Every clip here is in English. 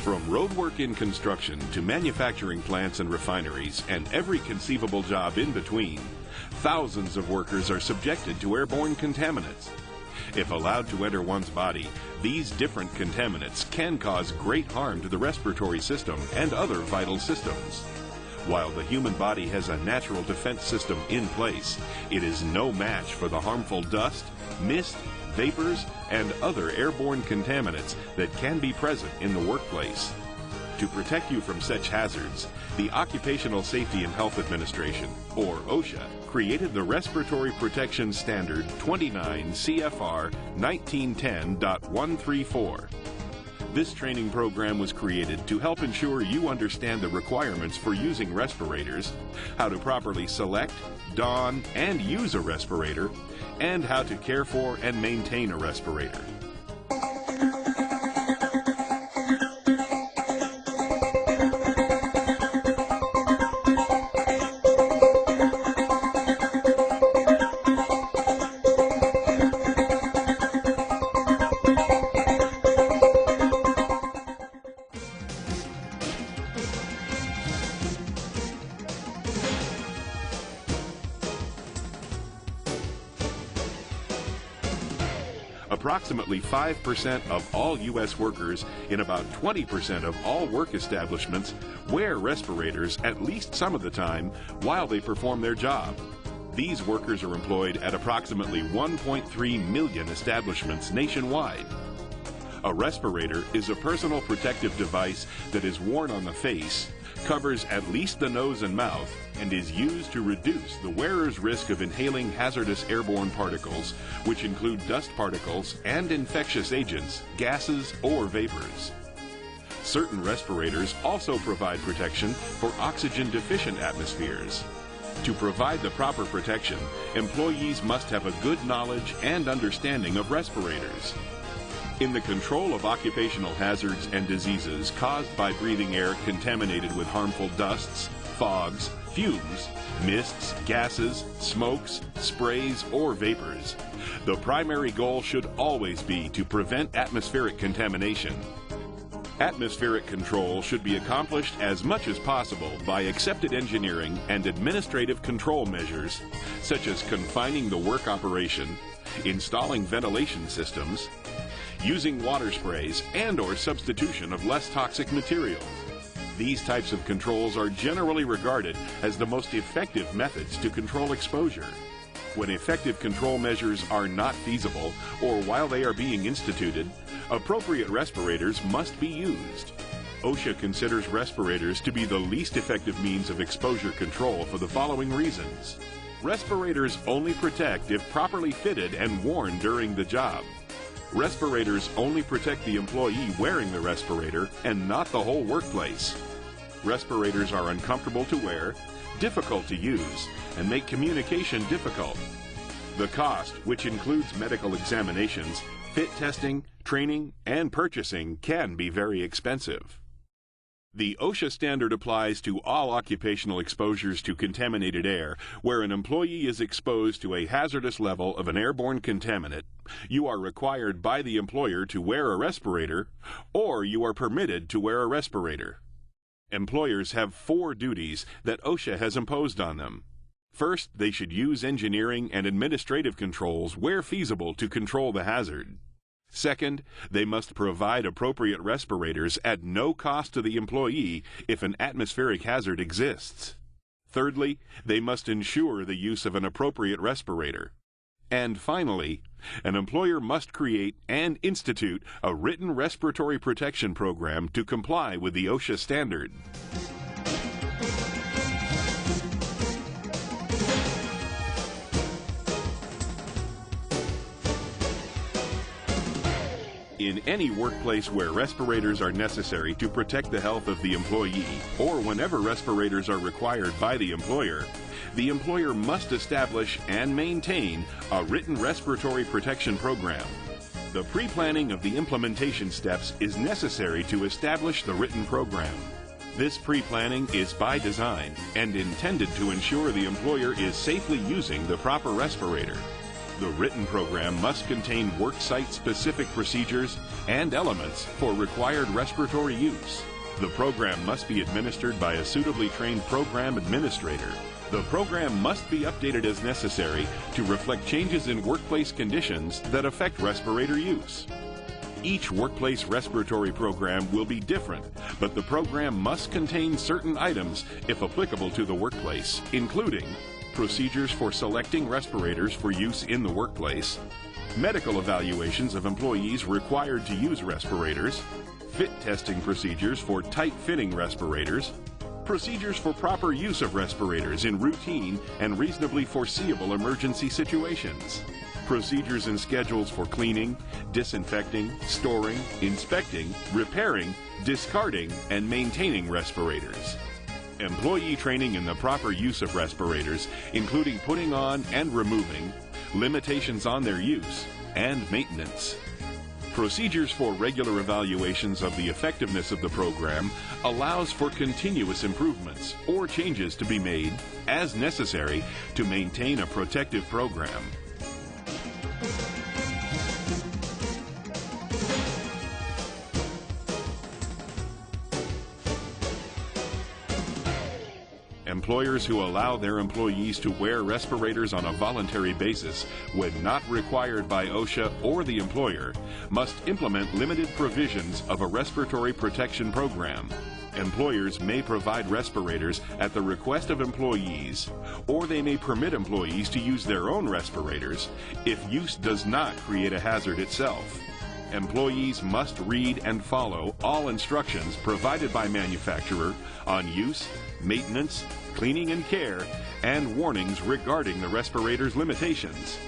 From roadwork in construction to manufacturing plants and refineries and every conceivable job in between, thousands of workers are subjected to airborne contaminants. If allowed to enter one's body, these different contaminants can cause great harm to the respiratory system and other vital systems. While the human body has a natural defense system in place, it is no match for the harmful dust, mist, vapors, and other airborne contaminants that can be present in the workplace. To protect you from such hazards, the Occupational Safety and Health Administration, or OSHA, created the Respiratory Protection Standard 29 CFR 1910.134. This training program was created to help ensure you understand the requirements for using respirators, how to properly select, don, and use a respirator, and how to care for and maintain a respirator. Approximately 5% of all U.S. workers in about 20% of all work establishments wear respirators at least some of the time while they perform their job. These workers are employed at approximately 1.3 million establishments nationwide. A respirator is a personal protective device that is worn on the face, covers at least the nose and mouth, and is used to reduce the wearer's risk of inhaling hazardous airborne particles, which include dust particles and infectious agents, gases, or vapors. Certain respirators also provide protection for oxygen-deficient atmospheres. To provide the proper protection, employees must have a good knowledge and understanding of respirators. In the control of occupational hazards and diseases caused by breathing air contaminated with harmful dusts, fogs, fumes, mists, gases, smokes, sprays, or vapors, the primary goal should always be to prevent atmospheric contamination. Atmospheric control should be accomplished as much as possible by accepted engineering and administrative control measures, such as confining the work operation, installing ventilation systems, using water sprays and/or substitution of less toxic materials. These types of controls are generally regarded as the most effective methods to control exposure. When effective control measures are not feasible, or while they are being instituted, appropriate respirators must be used. OSHA considers respirators to be the least effective means of exposure control for the following reasons. Respirators only protect if properly fitted and worn during the job. Respirators only protect the employee wearing the respirator and not the whole workplace. Respirators are uncomfortable to wear, difficult to use, and make communication difficult. The cost, which includes medical examinations, fit testing, training, and purchasing, can be very expensive. The OSHA standard applies to all occupational exposures to contaminated air where an employee is exposed to a hazardous level of an airborne contaminant. You are required by the employer to wear a respirator, or you are permitted to wear a respirator. Employers have 4 duties that OSHA has imposed on them. First, they should use engineering and administrative controls where feasible to control the hazard. Second, they must provide appropriate respirators at no cost to the employee if an atmospheric hazard exists. Thirdly, they must ensure the use of an appropriate respirator. And finally, an employer must create and institute a written respiratory protection program to comply with the OSHA standard. In any workplace where respirators are necessary to protect the health of the employee, or whenever respirators are required by the employer must establish and maintain a written respiratory protection program. The pre-planning of the implementation steps is necessary to establish the written program. This pre-planning is by design and intended to ensure the employer is safely using the proper respirator. The written program must contain worksite specific procedures and elements for required respiratory use. The program must be administered by a suitably trained program administrator. The program must be updated as necessary to reflect changes in workplace conditions that affect respirator use. Each workplace respiratory program will be different, but the program must contain certain items if applicable to the workplace, including procedures for selecting respirators for use in the workplace, medical evaluations of employees required to use respirators, fit testing procedures for tight-fitting respirators, procedures for proper use of respirators in routine and reasonably foreseeable emergency situations, procedures and schedules for cleaning, disinfecting, storing, inspecting, repairing, discarding, and maintaining respirators. Employee training in the proper use of respirators, including putting on and removing, limitations on their use, and maintenance. Procedures for regular evaluations of the effectiveness of the program allows for continuous improvements or changes to be made as necessary to maintain a protective program. Employers who allow their employees to wear respirators on a voluntary basis when not required by OSHA or the employer must implement limited provisions of a respiratory protection program. Employers may provide respirators at the request of employees, or they may permit employees to use their own respirators if use does not create a hazard itself. Employees must read and follow all instructions provided by manufacturer on use, maintenance, cleaning and care, and warnings regarding the respirator's limitations.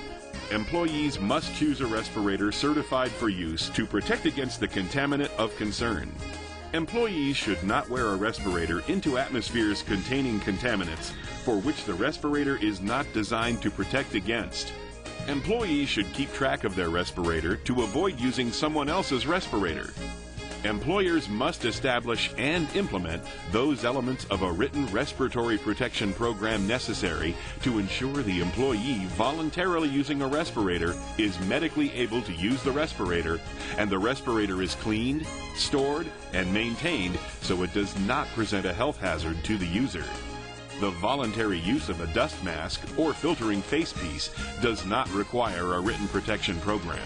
Employees must choose a respirator certified for use to protect against the contaminant of concern. Employees should not wear a respirator into atmospheres containing contaminants for which the respirator is not designed to protect against. Employees should keep track of their respirator to avoid using someone else's respirator. Employers must establish and implement those elements of a written respiratory protection program necessary to ensure the employee voluntarily using a respirator is medically able to use the respirator, and the respirator is cleaned, stored, and maintained so it does not present a health hazard to the user. The voluntary use of a dust mask or filtering face piece does not require a written protection program.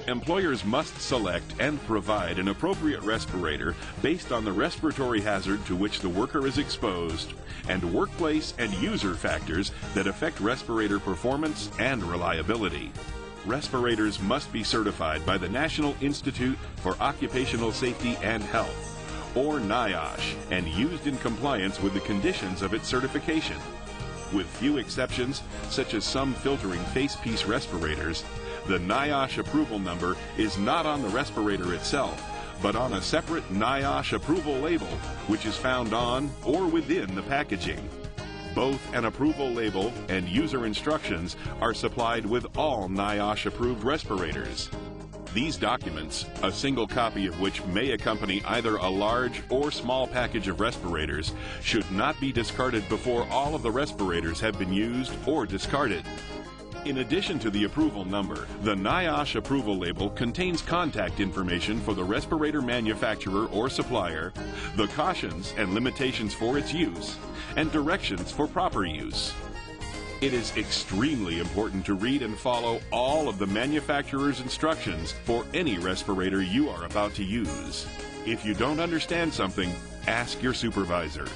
Employers must select and provide an appropriate respirator based on the respiratory hazard to which the worker is exposed and workplace and user factors that affect respirator performance and reliability. Respirators must be certified by the National Institute for Occupational Safety and Health, or NIOSH, and used in compliance with the conditions of its certification. With few exceptions, such as some filtering facepiece respirators, the NIOSH approval number is not on the respirator itself, but on a separate NIOSH approval label, which is found on or within the packaging. Both an approval label and user instructions are supplied with all NIOSH-approved respirators. These documents, a single copy of which may accompany either a large or small package of respirators, should not be discarded before all of the respirators have been used or discarded. In addition to the approval number, the NIOSH approval label contains contact information for the respirator manufacturer or supplier, the cautions and limitations for its use, and directions for proper use. It is extremely important to read and follow all of the manufacturer's instructions for any respirator you are about to use. If you don't understand something, ask your supervisor.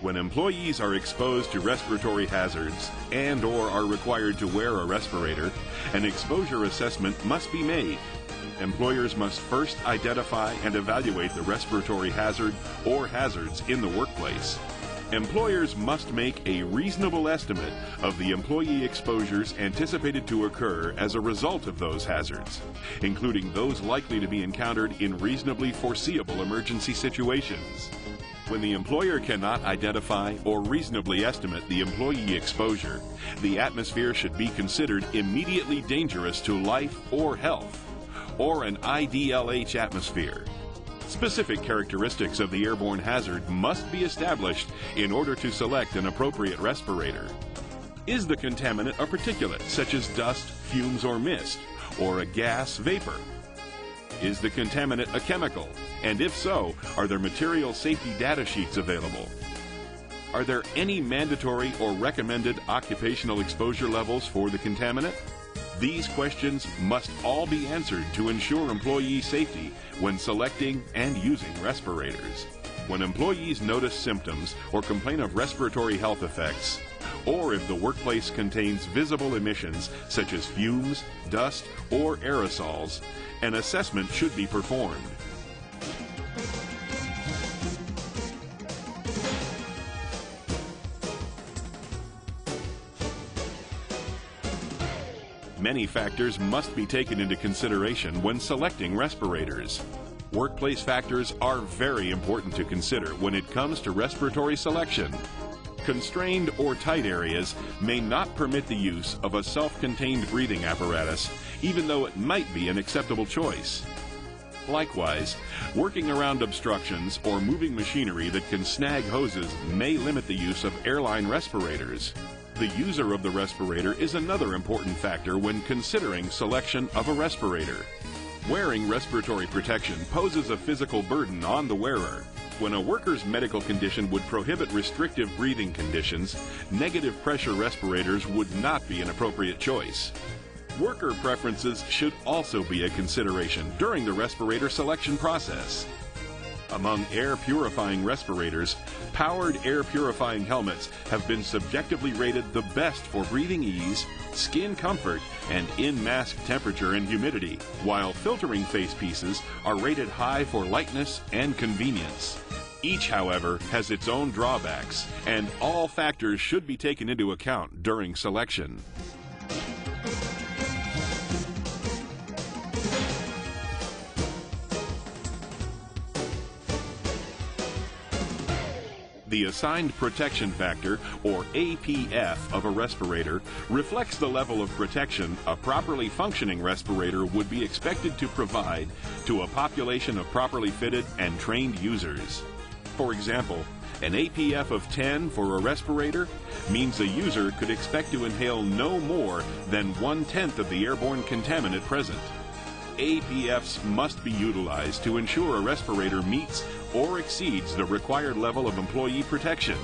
When employees are exposed to respiratory hazards and/or are required to wear a respirator, an exposure assessment must be made. Employers must first identify and evaluate the respiratory hazard or hazards in the workplace. Employers must make a reasonable estimate of the employee exposures anticipated to occur as a result of those hazards, including those likely to be encountered in reasonably foreseeable emergency situations. When the employer cannot identify or reasonably estimate the employee exposure, the atmosphere should be considered immediately dangerous to life or health, or an IDLH atmosphere. Specific characteristics of the airborne hazard must be established in order to select an appropriate respirator. Is the contaminant a particulate, such as dust, fumes, or mist, or a gas vapor? Is the contaminant a chemical? And if so, are there material safety data sheets available? Are there any mandatory or recommended occupational exposure levels for the contaminant? These questions must all be answered to ensure employee safety when selecting and using respirators. When employees notice symptoms or complain of respiratory health effects, or if the workplace contains visible emissions such as fumes, dust, or aerosols, an assessment should be performed. Many factors must be taken into consideration when selecting respirators. Workplace factors are very important to consider when it comes to respiratory selection. Constrained or tight areas may not permit the use of a self-contained breathing apparatus, even though it might be an acceptable choice. Likewise, working around obstructions or moving machinery that can snag hoses may limit the use of airline respirators. The user of the respirator is another important factor when considering selection of a respirator. Wearing respiratory protection poses a physical burden on the wearer. When a worker's medical condition would prohibit restrictive breathing conditions, negative pressure respirators would not be an appropriate choice. Worker preferences should also be a consideration during the respirator selection process. Among air purifying respirators, powered air purifying helmets have been subjectively rated the best for breathing ease, skin comfort, and in-mask temperature and humidity, while filtering face pieces are rated high for lightness and convenience. Each, however, has its own drawbacks, and all factors should be taken into account during selection. The assigned protection factor, or APF, of a respirator reflects the level of protection a properly functioning respirator would be expected to provide to a population of properly fitted and trained users. For example, an APF of 10 for a respirator means a user could expect to inhale no more than 1/10 of the airborne contaminant present. APFs must be utilized to ensure a respirator meets or exceeds the required level of employee protection.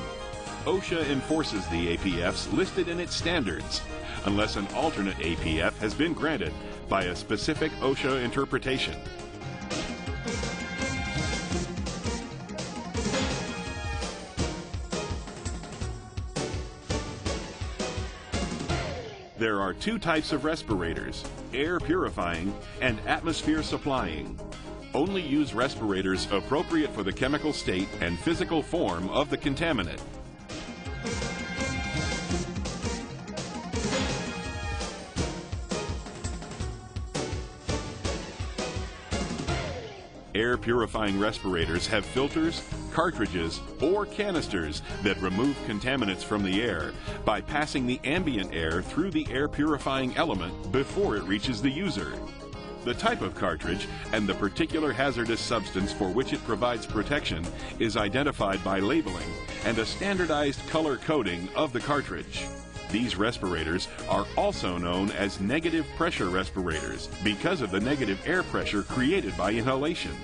OSHA enforces the APFs listed in its standards, unless an alternate APF has been granted by a specific OSHA interpretation. There are two types of respirators, air purifying and atmosphere supplying. Only use respirators appropriate for the chemical state and physical form of the contaminant. Air purifying respirators have filters, cartridges, or canisters that remove contaminants from the air by passing the ambient air through the air purifying element before it reaches the user. The type of cartridge and the particular hazardous substance for which it provides protection is identified by labeling and a standardized color coding of the cartridge. These respirators are also known as negative pressure respirators because of the negative air pressure created by inhalation.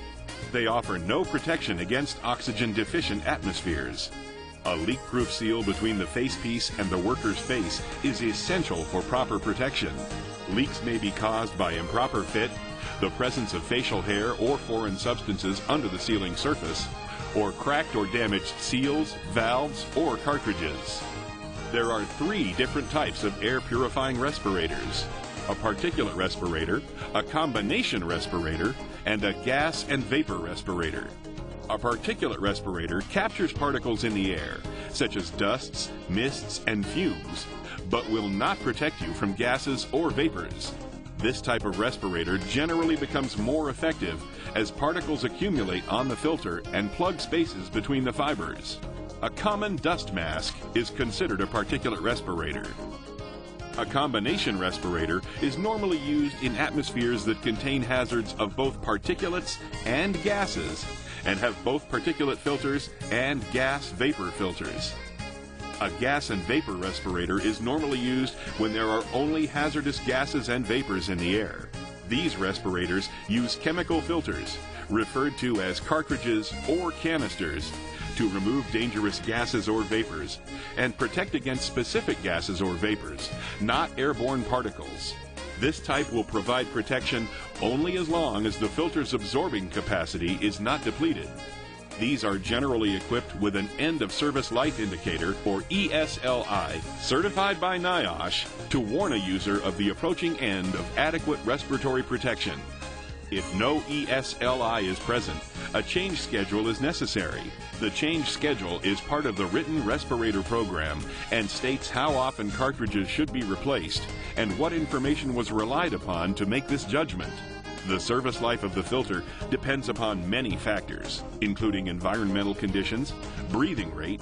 They offer no protection against oxygen-deficient atmospheres. A leak-proof seal between the facepiece and the worker's face is essential for proper protection. Leaks may be caused by improper fit, the presence of facial hair or foreign substances under the sealing surface, or cracked or damaged seals, valves, or cartridges. There are 3 different types of air purifying respirators: a particulate respirator, a combination respirator, and a gas and vapor respirator. A particulate respirator captures particles in the air, such as dusts, mists, and fumes, but will not protect you from gases or vapors. This type of respirator generally becomes more effective as particles accumulate on the filter and plug spaces between the fibers. A common dust mask is considered a particulate respirator. A combination respirator is normally used in atmospheres that contain hazards of both particulates and gases and have both particulate filters and gas vapor filters. A gas and vapor respirator is normally used when there are only hazardous gases and vapors in the air. These respirators use chemical filters, referred to as cartridges or canisters, to remove dangerous gases or vapors and protect against specific gases or vapors, not airborne particles. This type will provide protection only as long as the filter's absorbing capacity is not depleted. These are generally equipped with an end of service life indicator, or ESLI, certified by NIOSH to warn a user of the approaching end of adequate respiratory protection. If no ESLI is present, a change schedule is necessary. The change schedule is part of the written respirator program and states how often cartridges should be replaced and what information was relied upon to make this judgment. The service life of the filter depends upon many factors, including environmental conditions, breathing rate,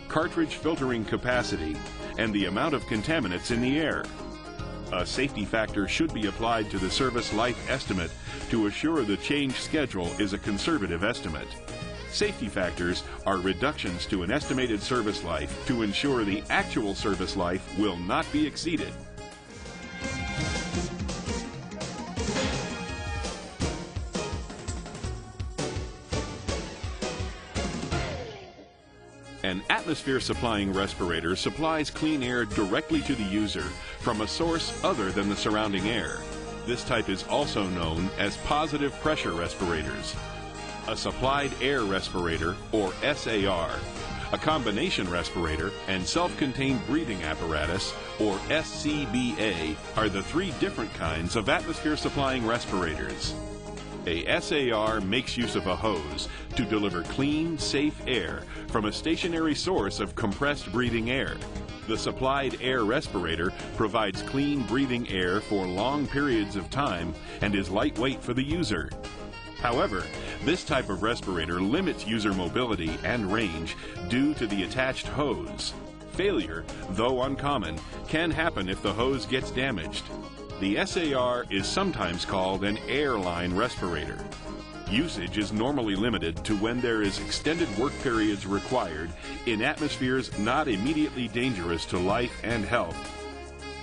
cartridge filtering capacity, and the amount of contaminants in the air. A safety factor should be applied to the service life estimate to assure the change schedule is a conservative estimate. Safety factors are reductions to an estimated service life to ensure the actual service life will not be exceeded. An atmosphere supplying respirator supplies clean air directly to the user from a source other than the surrounding air. This type is also known as positive pressure respirators. A supplied air respirator, or SAR, a combination respirator, and self-contained breathing apparatus, or SCBA, are the three different kinds of atmosphere supplying respirators. A SAR makes use of a hose to deliver clean, safe air from a stationary source of compressed breathing air. The supplied air respirator provides clean breathing air for long periods of time and is lightweight for the user. However, this type of respirator limits user mobility and range due to the attached hose. Failure, though uncommon, can happen if the hose gets damaged. The SAR is sometimes called an airline respirator. Usage is normally limited to when there is extended work periods required in atmospheres not immediately dangerous to life and health.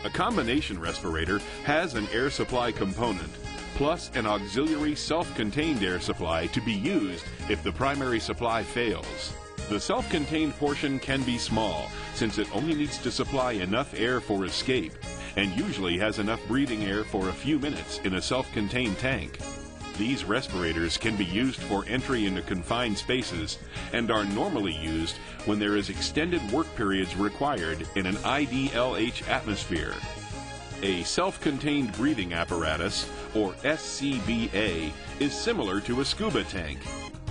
A combination respirator has an air supply component, plus an auxiliary self-contained air supply to be used if the primary supply fails. The self-contained portion can be small, since it only needs to supply enough air for escape, and usually has enough breathing air for a few minutes in a self-contained tank. These respirators can be used for entry into confined spaces and are normally used when there is extended work periods required in an IDLH atmosphere. A self-contained breathing apparatus, or SCBA, is similar to a scuba tank.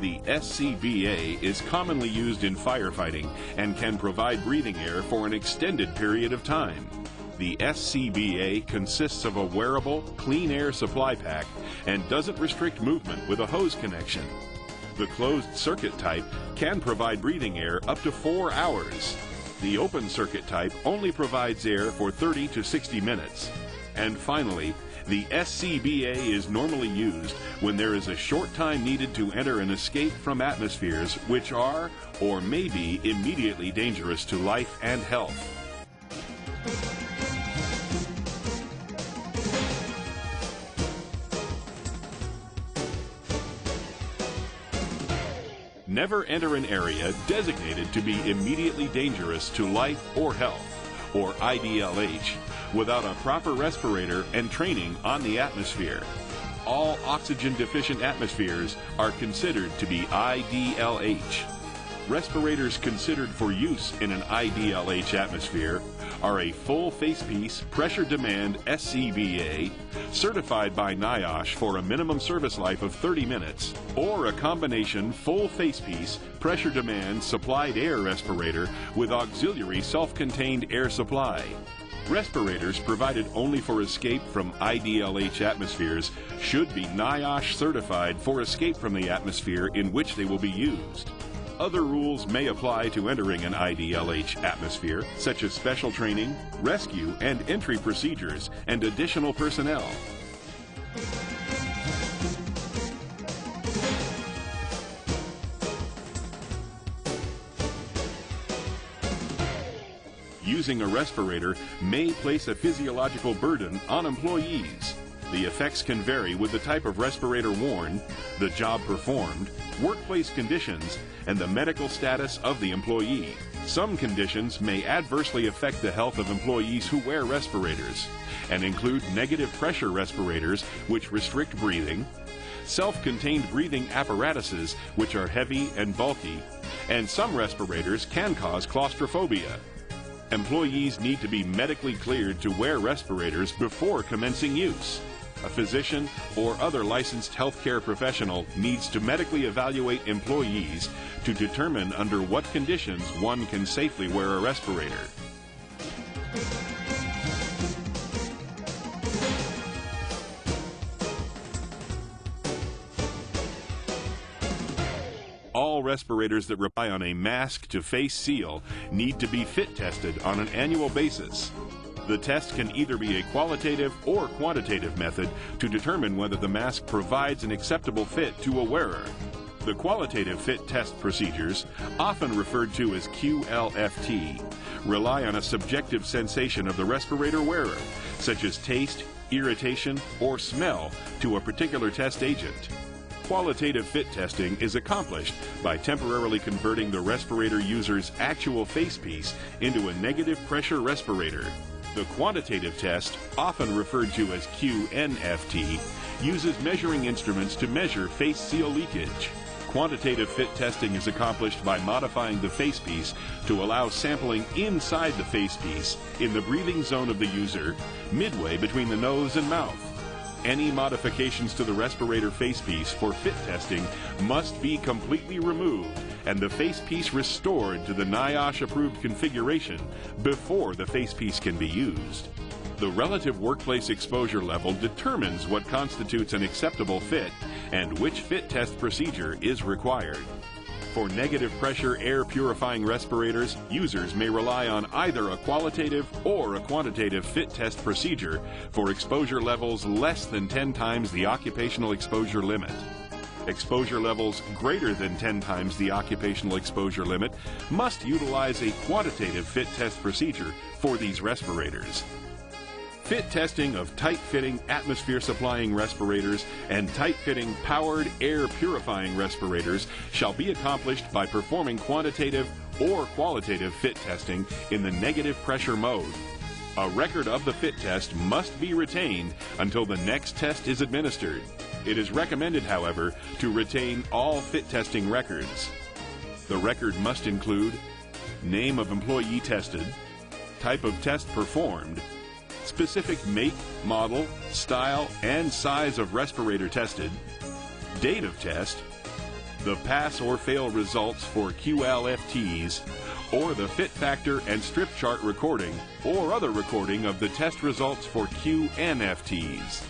The SCBA is commonly used in firefighting and can provide breathing air for an extended period of time. The SCBA consists of a wearable, clean air supply pack and doesn't restrict movement with a hose connection. The closed circuit type can provide breathing air up to 4 hours. The open circuit type only provides air for 30 to 60 minutes. And finally, the SCBA is normally used when there is a short time needed to enter and escape from atmospheres which are or may be immediately dangerous to life and health. Never enter an area designated to be immediately dangerous to life or health, or IDLH, without a proper respirator and training on the atmosphere. All oxygen-deficient atmospheres are considered to be IDLH. Respirators considered for use in an IDLH atmosphere are a full facepiece pressure demand SCBA, certified by NIOSH for a minimum service life of 30 minutes, or a combination full facepiece pressure demand supplied air respirator with auxiliary self-contained air supply. Respirators provided only for escape from IDLH atmospheres should be NIOSH certified for escape from the atmosphere in which they will be used. Other rules may apply to entering an IDLH atmosphere, such as special training, rescue and entry procedures, and additional personnel. Using a respirator may place a physiological burden on employees. The effects can vary with the type of respirator worn, the job performed, workplace conditions, and the medical status of the employee. Some conditions may adversely affect the health of employees who wear respirators and include negative pressure respirators, which restrict breathing, self-contained breathing apparatuses, which are heavy and bulky, and some respirators can cause claustrophobia. Employees need to be medically cleared to wear respirators before commencing use. A physician or other licensed healthcare professional needs to medically evaluate employees to determine under what conditions one can safely wear a respirator. All respirators that rely on a mask-to-face seal need to be fit tested on an annual basis. The test can either be a qualitative or quantitative method to determine whether the mask provides an acceptable fit to a wearer. The qualitative fit test procedures, often referred to as QLFT, rely on a subjective sensation of the respirator wearer, such as taste, irritation, or smell to a particular test agent. Qualitative fit testing is accomplished by temporarily converting the respirator user's actual facepiece into a negative pressure respirator. The quantitative test, often referred to as QNFT, uses measuring instruments to measure face seal leakage. Quantitative fit testing is accomplished by modifying the facepiece to allow sampling inside the facepiece in the breathing zone of the user, midway between the nose and mouth. Any modifications to the respirator facepiece for fit testing must be completely removed and the facepiece restored to the NIOSH-approved configuration before the facepiece can be used. The relative workplace exposure level determines what constitutes an acceptable fit and which fit test procedure is required. For negative pressure air purifying respirators, users may rely on either a qualitative or a quantitative fit test procedure for exposure levels less than 10 times the occupational exposure limit. Exposure levels greater than 10 times the occupational exposure limit must utilize a quantitative fit test procedure for these respirators. Fit testing of tight-fitting atmosphere-supplying respirators and tight-fitting powered air-purifying respirators shall be accomplished by performing quantitative or qualitative fit testing in the negative pressure mode. A record of the fit test must be retained until the next test is administered. It is recommended, however, to retain all fit testing records. The record must include name of employee tested, type of test performed, specific make, model, style, and size of respirator tested, date of test, the pass or fail results for QLFTs, or the fit factor and strip chart recording or other recording of the test results for QNFTs.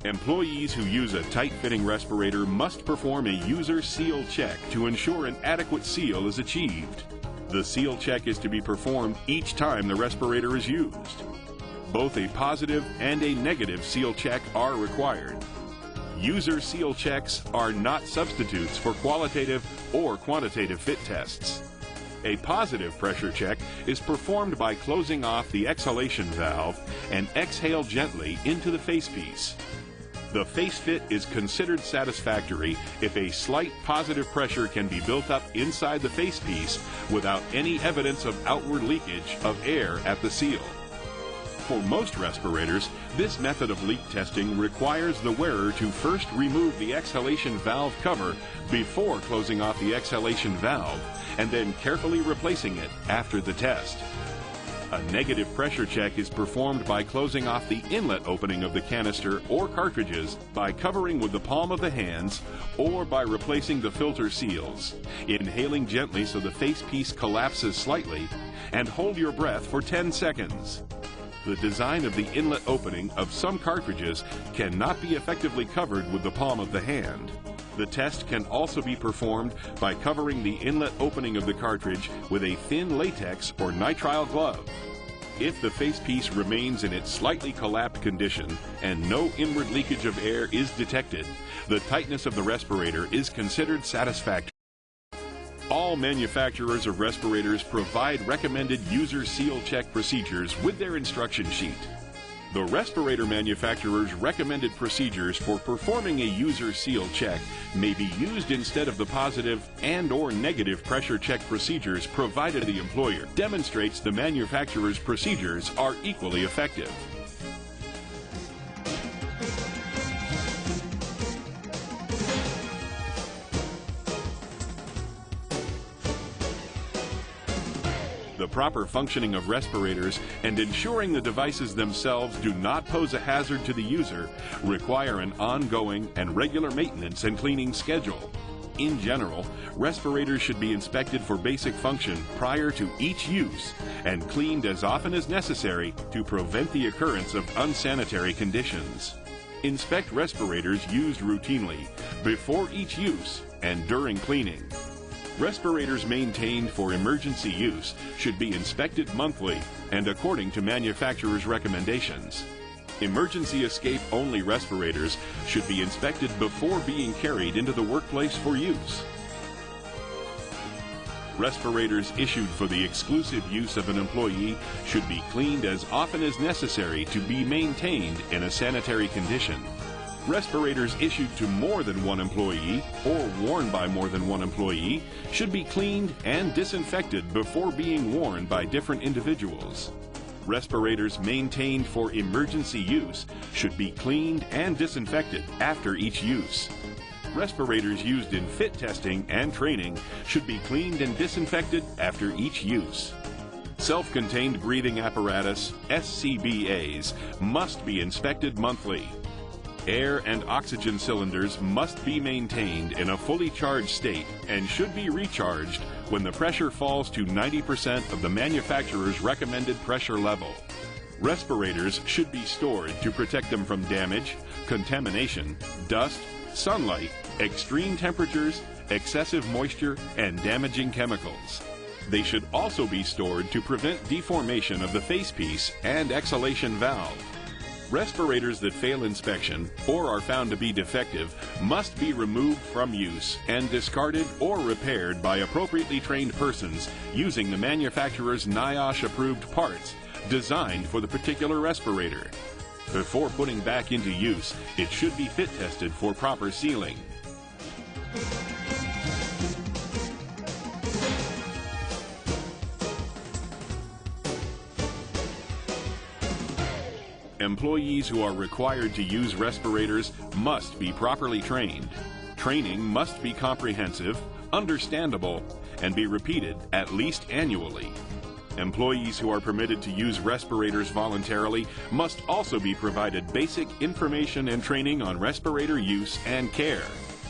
Employees who use a tight-fitting respirator must perform a user seal check to ensure an adequate seal is achieved. The seal check is to be performed each time the respirator is used. Both a positive and a negative seal check are required. User seal checks are not substitutes for qualitative or quantitative fit tests. A positive pressure check is performed by closing off the exhalation valve and exhale gently into the facepiece. The face fit is considered satisfactory if a slight positive pressure can be built up inside the facepiece without any evidence of outward leakage of air at the seal. For most respirators, this method of leak testing requires the wearer to first remove the exhalation valve cover before closing off the exhalation valve and then carefully replacing it after the test. A negative pressure check is performed by closing off the inlet opening of the canister or cartridges by covering with the palm of the hands or by replacing the filter seals. Inhaling gently so the facepiece collapses slightly, and hold your breath for 10 seconds. The design of the inlet opening of some cartridges cannot be effectively covered with the palm of the hand. The test can also be performed by covering the inlet opening of the cartridge with a thin latex or nitrile glove. If the facepiece remains in its slightly collapsed condition and no inward leakage of air is detected, the tightness of the respirator is considered satisfactory. All manufacturers of respirators provide recommended user seal check procedures with their instruction sheet. The respirator manufacturer's recommended procedures for performing a user seal check may be used instead of the positive and/or negative pressure check procedures provided by the employer. Demonstrates the manufacturer's procedures are equally effective. The proper functioning of respirators and ensuring the devices themselves do not pose a hazard to the user require an ongoing and regular maintenance and cleaning schedule. In general, respirators should be inspected for basic function prior to each use and cleaned as often as necessary to prevent the occurrence of unsanitary conditions. Inspect respirators used routinely before each use and during cleaning. Respirators maintained for emergency use should be inspected monthly and according to manufacturer's recommendations. Emergency escape-only respirators should be inspected before being carried into the workplace for use. Respirators issued for the exclusive use of an employee should be cleaned as often as necessary to be maintained in a sanitary condition. Respirators issued to more than one employee or worn by more than one employee should be cleaned and disinfected before being worn by different individuals. Respirators maintained for emergency use should be cleaned and disinfected after each use. Respirators used in fit testing and training should be cleaned and disinfected after each use. Self-contained breathing apparatus, SCBAs, must be inspected monthly. Air and oxygen cylinders must be maintained in a fully charged state and should be recharged when the pressure falls to 90% of the manufacturer's recommended pressure level. Respirators should be stored to protect them from damage, contamination, dust, sunlight, extreme temperatures, excessive moisture, and damaging chemicals. They should also be stored to prevent deformation of the facepiece and exhalation valve. Respirators that fail inspection or are found to be defective must be removed from use and discarded or repaired by appropriately trained persons using the manufacturer's NIOSH-approved parts designed for the particular respirator. Before putting back into use, it should be fit tested for proper sealing. Employees who are required to use respirators must be properly trained. Training must be comprehensive, understandable, and be repeated at least annually. Employees who are permitted to use respirators voluntarily must also be provided basic information and training on respirator use and care.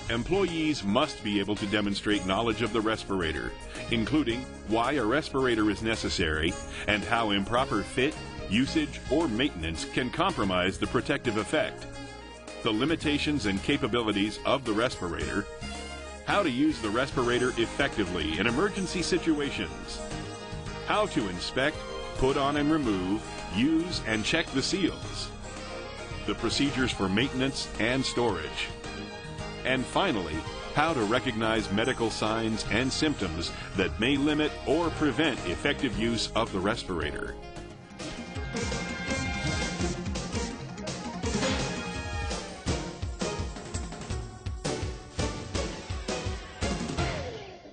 Employees must be able to demonstrate knowledge of the respirator, including why a respirator is necessary and how improper fit, usage, or maintenance can compromise the protective effect, the limitations and capabilities of the respirator, how to use the respirator effectively in emergency situations, how to inspect, put on and remove, use and check the seals, the procedures for maintenance and storage, and finally, how to recognize medical signs and symptoms that may limit or prevent effective use of the respirator.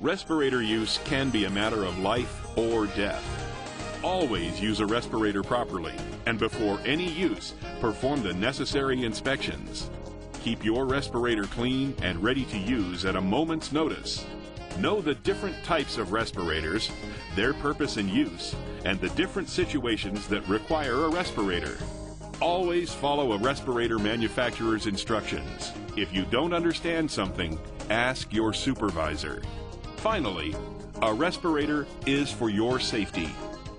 Respirator use can be a matter of life or death. Always use a respirator properly, and before any use, perform the necessary inspections. Keep your respirator clean and ready to use at a moment's notice. Know the different types of respirators, their purpose and use, and the different situations that require a respirator. Always follow a respirator manufacturer's instructions. If you don't understand something, ask your supervisor. Finally, a respirator is for your safety.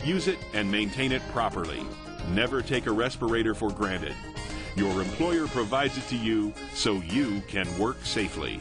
Use it and maintain it properly. Never take a respirator for granted. Your employer provides it to you so you can work safely.